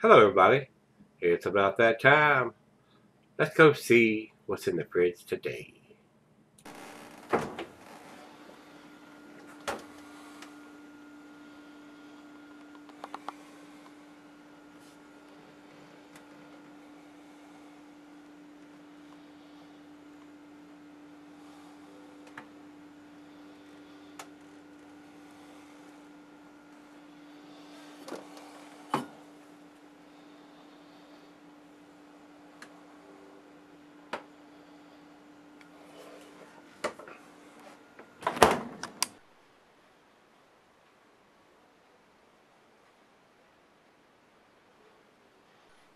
Hello, everybody. It's about that time. Let's go see what's in the fridge today.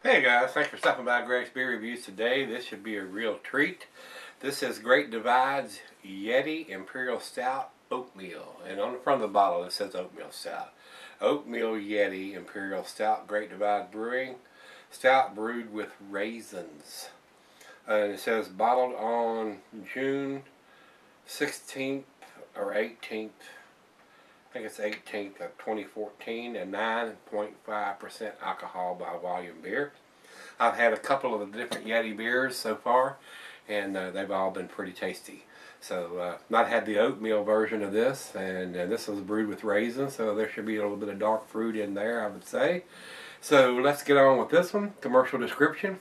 Hey guys, thanks for stopping by Gregsbeerreviews today. This should be a real treat. This is Great Divide's Yeti Imperial Stout Oatmeal. And on the front of the bottle it says Oatmeal Stout. Oatmeal Yeti Imperial Stout, Great Divide Brewing. Stout brewed with raisins. And it says bottled on June 16th or 18th. I think it's 18th of 2014, and 9.5% alcohol by volume beer. I've had a couple of the different Yeti beers so far, and they've all been pretty tasty. So I've had the oatmeal version of this, and this was brewed with raisins, so there should be a little bit of dark fruit in there, I would say. So let's get on with this one. Commercial description.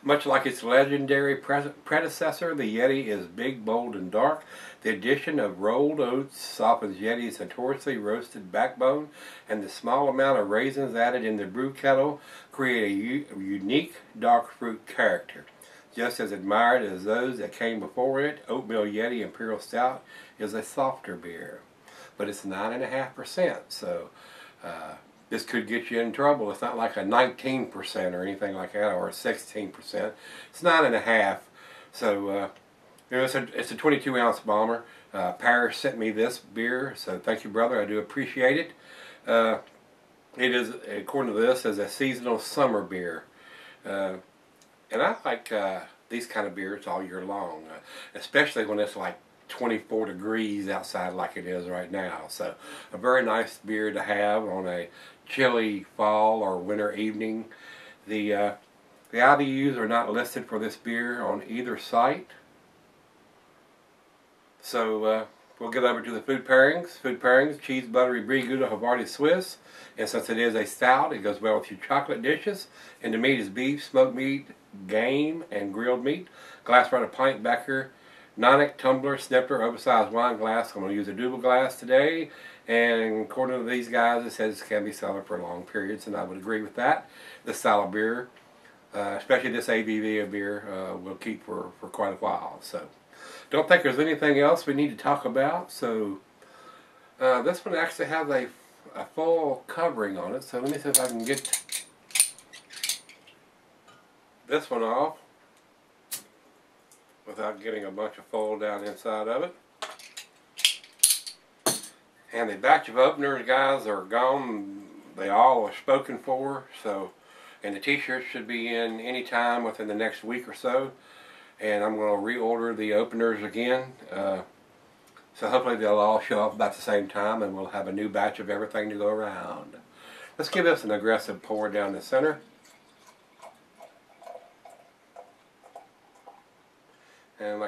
Much like its legendary predecessor, the Yeti is big, bold, and dark. The addition of rolled oats softens Yeti's notoriously roasted backbone, and the small amount of raisins added in the brew kettle create a unique dark fruit character. Just as admired as those that came before it, Oatmeal Yeti Imperial Stout is a softer beer. But it's 9.5%, so this could get you in trouble. It's not like a 19% or anything like that, or a 16%. It's 9.5%. So it's a 22-ounce bomber. Parrish sent me this beer, so thank you, brother. I do appreciate it. It is, according to this, is a seasonal summer beer, and I like these kind of beers all year long, especially when it's like 24 degrees outside like it is right now. So a very nice beer to have on a chilly fall or winter evening. The IBUs are not listed for this beer on either site. So we'll get over to the food pairings. Food pairings: cheese, buttery brie, Gouda, Havarti, Swiss. And since it is a stout, it goes well with your chocolate dishes. And the meat is beef, smoked meat, game, and grilled meat. Glass around a pint becker, Nonic, tumbler, snifter, oversized wine glass. I'm going to use a double glass today. And according to these guys, it says it can be sold for long periods, and I would agree with that. This style of beer, especially this ABV of beer, will keep for quite a while. So don't think there's anything else we need to talk about. So this one actually has a full covering on it. So let me see if I can get this one off without getting a bunch of foil down inside of it. And the batch of openers, guys, are gone. They all are spoken for. So, and the t-shirts should be in any time within the next week or so. And I'm going to reorder the openers again. So hopefully they'll all show up about the same time, and we'll have a new batch of everything to go around. Let's give this an aggressive pour down the center. And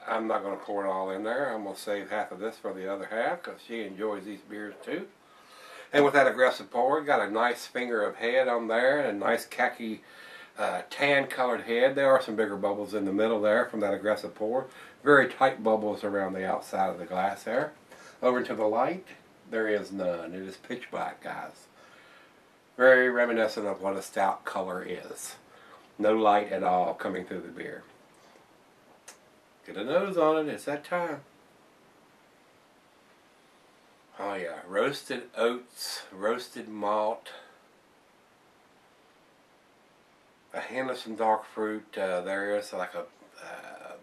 I'm not going to pour it all in there. I'm going to save half of this for the other half because she enjoys these beers too. And with that aggressive pour, got a nice finger of head on there and a nice khaki tan colored head. There are some bigger bubbles in the middle there from that aggressive pour. Very tight bubbles around the outside of the glass there. Over to the light, there is none. It is pitch black, guys. Very reminiscent of what a stout color is. No light at all coming through the beer. Get a nose on it, it's that time. Oh yeah, roasted oats, roasted malt, a hint of some dark fruit. There is like a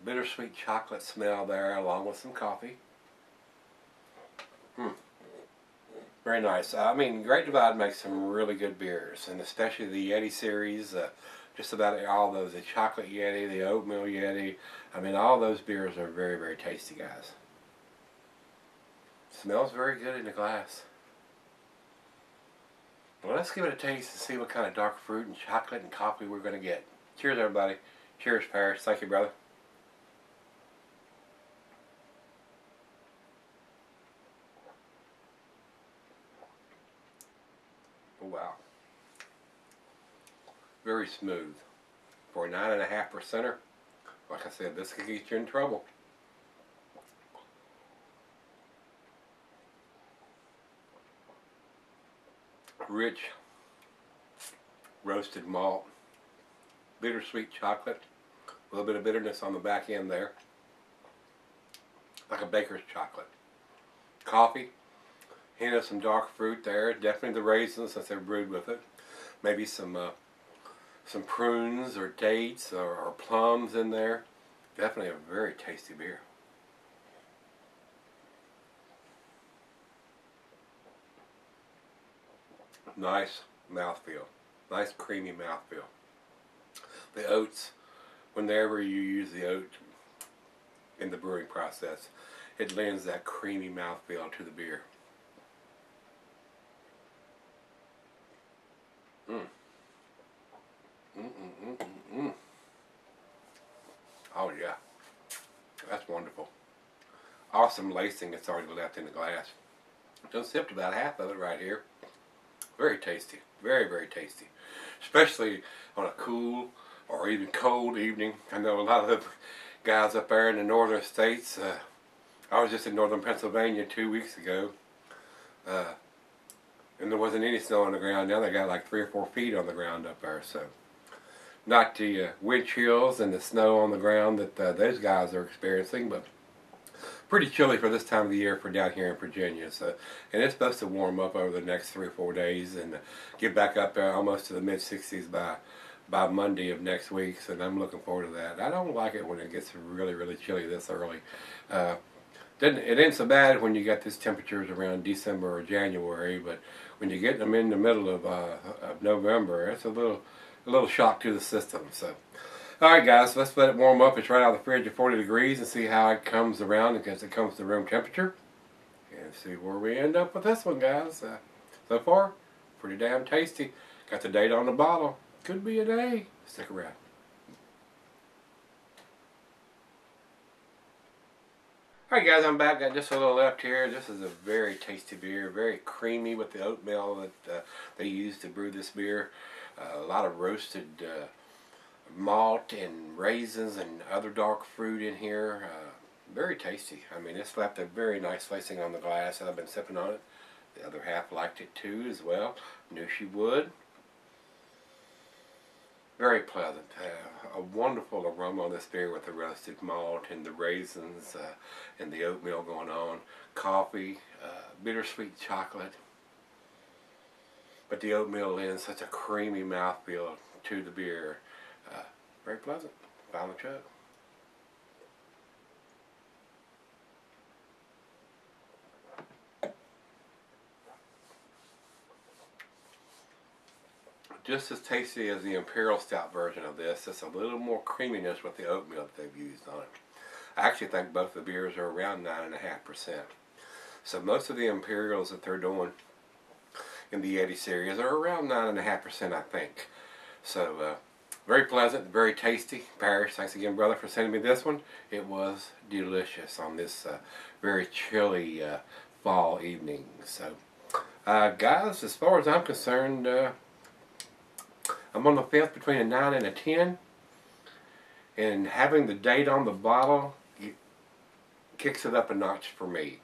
bittersweet chocolate smell there along with some coffee. Very nice. I mean, Great Divide makes some really good beers, and especially the Yeti series. Just about all those, the chocolate Yeti, the oatmeal Yeti. I mean, all those beers are very, very tasty, guys. Smells very good in the glass. Well, let's give it a taste and see what kind of dark fruit and chocolate and coffee we're going to get. Cheers, everybody. Cheers, Paris. Thank you, brother. Oh, wow. Very smooth. For a 9.5%er, like I said, this could get you in trouble. Rich roasted malt, bittersweet chocolate, a little bit of bitterness on the back end there, like a baker's chocolate. Coffee, hint of some dark fruit there, definitely the raisins since they're brewed with it. Maybe some prunes or dates or plums in there. Definitely a very tasty beer. Nice mouthfeel. Nice creamy mouthfeel. The oats, whenever you use the oat in the brewing process, it lends that creamy mouthfeel to the beer. Mm. Oh yeah, that's wonderful. Awesome lacing that's already left in the glass. Just sipped about half of it right here. Very tasty. Very, very tasty. Especially on a cool or even cold evening. I know a lot of the guys up there in the northern states. I was just in northern Pennsylvania 2 weeks ago. And there wasn't any snow on the ground. Now they got like 3 or 4 feet on the ground up there. So not the wind chills and the snow on the ground that those guys are experiencing, but pretty chilly for this time of the year for down here in Virginia. So, and it's supposed to warm up over the next 3 or 4 days and get back up there almost to the mid-60s by Monday of next week. So I'm looking forward to that. I don't like it when it gets really, really chilly this early. It ain't so bad when you got these temperatures around December or January, but when you get them in the middle of November, it's a little shock to the system. So, all right, guys, let's let it warm up. It's right out of the fridge at 40 degrees and see how it comes around as it comes to room temperature, and see where we end up with this one, guys. So far, pretty damn tasty. Got the date on the bottle. Could be a day. Stick around. Alright guys, I'm back. Got just a little left here. This is a very tasty beer. Very creamy with the oatmeal that they use to brew this beer. A lot of roasted malt and raisins and other dark fruit in here. Very tasty. I mean, it's left a very nice lacing on the glass. I've been sipping on it. The other half liked it too as well. Knew she would. Very pleasant. A wonderful aroma on this beer with the roasted malt and the raisins and the oatmeal going on. Coffee, bittersweet chocolate. But the oatmeal lends such a creamy mouthfeel to the beer. Very pleasant. Final chug. Just as tasty as the Imperial Stout version of this. Just a little more creaminess with the oatmeal that they've used on it. I actually think both the beers are around 9.5%. So most of the Imperials that they're doing in the Yeti series are around 9.5%, I think. So very pleasant, very tasty. Parrish, thanks again, brother, for sending me this one. It was delicious on this very chilly fall evening. So guys, as far as I'm concerned, I'm on the fence between a 9 and a 10, and having the date on the bottle kicks it up a notch for me.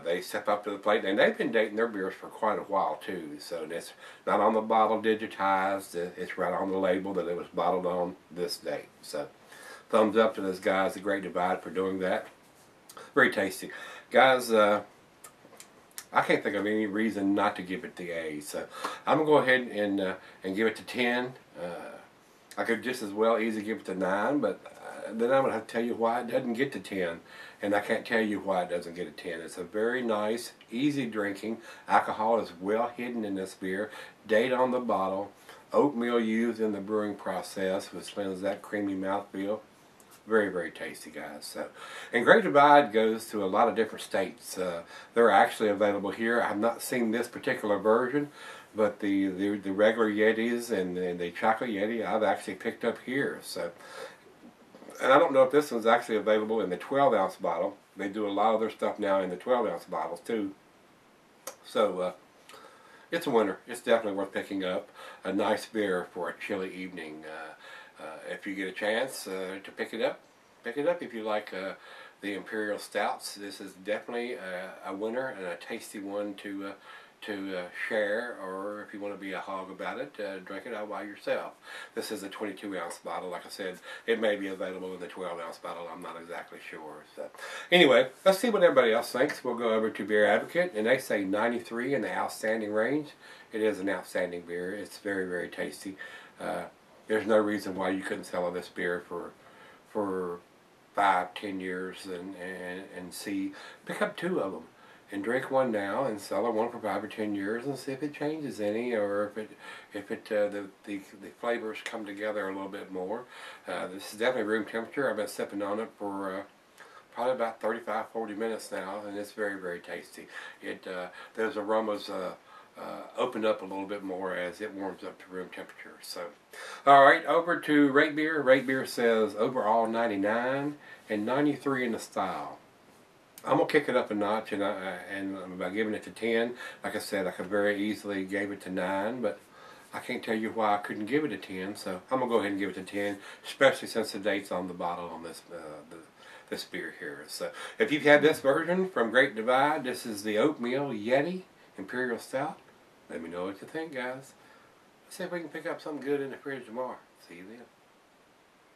They step up to the plate, and they've been dating their beers for quite a while too, so it's not on the bottle digitized, it's right on the label that it was bottled on this date. So thumbs up to those guys at Great Divide for doing that. Very tasty. Guys, I can't think of any reason not to give it the A, so I'm going to go ahead and give it to 10. I could just as well easily give it to 9, but then I'm going to have to tell you why it doesn't get to 10, and I can't tell you why it doesn't get a 10. It's a very nice, easy drinking. Alcohol is well hidden in this beer. Date on the bottle. Oatmeal used in the brewing process, which lends that creamy mouthfeel. Very, very tasty, guys. So, and Great Divide goes to a lot of different states. They're actually available here. I have not seen this particular version, But the regular Yetis and the chocolate Yeti I've actually picked up here. So, and I don't know if this one's actually available in the 12-ounce bottle. They do a lot of their stuff now in the 12-ounce bottles too. So it's a winner. It's definitely worth picking up. A nice beer for a chilly evening. If you get a chance to pick it up if you like the Imperial Stouts. This is definitely a winner and a tasty one to share, or if you want to be a hog about it, drink it out by yourself. This is a 22-ounce bottle. Like I said, it may be available in the 12-ounce bottle. I'm not exactly sure. So, anyway, let's see what everybody else thinks. We'll go over to Beer Advocate, and they say 93 in the outstanding range. It is an outstanding beer. It's very, very tasty. There's no reason why you couldn't sell this beer for 5-10 years and see. Pick up 2 of them and drink one now and sell one for 5 or 10 years and see if it changes any, or if the flavors come together a little bit more. This is definitely room temperature. I've been sipping on it for probably about 35-40 minutes now, and it's very, very tasty. Those aromas open up a little bit more as it warms up to room temperature. So, all right, over to Rate Beer. Rate Beer says overall 99 and 93 in the style. I'm gonna kick it up a notch, and I'm about giving it to 10. Like I said, I could very easily gave it to 9, but I can't tell you why I couldn't give it a 10. So I'm gonna go ahead and give it to 10, especially since the date's on the bottle on this this beer here. So if you've had this version from Great Divide, this is the Oatmeal Yeti Imperial Stout. Let me know what you think, guys. Let's see if we can pick up something good in the fridge tomorrow. See you then.